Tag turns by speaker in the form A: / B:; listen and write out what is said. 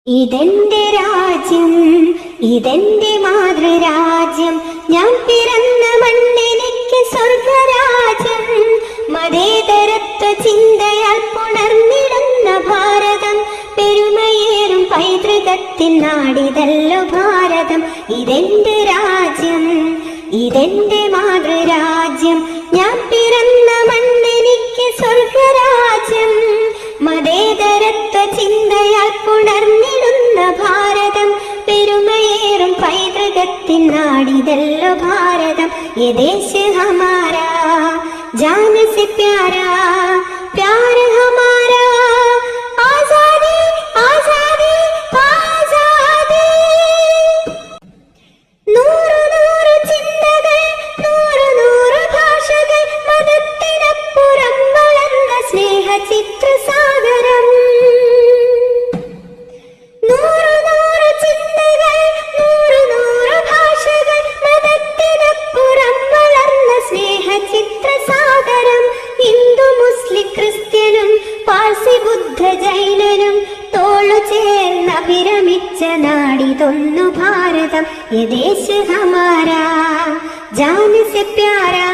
A: ഇതെന്റെ രാജ്യം, ഇതെന്റെ മാതൃരാജ്യം, ഞാൻ പിറന്ന മണ്ണെനിക്ക് സ്വർഗരാജ്യം. മതേതരത്വ ചിന്തയാൽ പുണർന്നിടുന്ന ഭാരതം, പെരുമയേറും പൈതൃകത്തിൻ നാടിതല്ലോ ഭാരതം. ഇതെന്റെ രാജ്യം, ഇതെന്റെ മാതൃരാജ്യം, ഞാൻ പിറന്ന മണ്ണെനിക്ക് സ്വർഗരാജ്യം. മതേതരത്വ ചിന്തയാൽ പുണർന്നിടുന്ന ഭാരതം, പെരുമയേറും പൈതൃകത്തിൻ നാടിതല്ലോ ഭാരതം. യേ ദേശ് ഹമാരാ ജാൻ സെ പ്യാരാ, പ്യാർ ഹമാരാ, ആസാദി ആസാദി ആസാദി. നൂറ് നൂറ് ചിന്തകൾ, നൂറ് നൂറ് ഭാഷകൾ, മതത്തിനപ്പുറം വളർന്ന സ്നേഹ ചിത്രസാഗരം. നൂറ് നൂറ് ചിന്തകൾ, നൂറ് നൂറ് ഭാഷകൾ, മതത്തിനപ്പുറം വളർന്ന സ്നേഹ ചിത്രസാഗരം. ഹിന്ദു മുസ്ലിം ക്രിസ്ത്യനും പാർസി ബുദ്ധ ജൈനനും തോളു ചേർന്ന വിരമിച്ച നാടിതൊന്നു ഭാരതം. യേ ദേശ് ഹമാരാ ജാൻ സെ പ്യാരാ,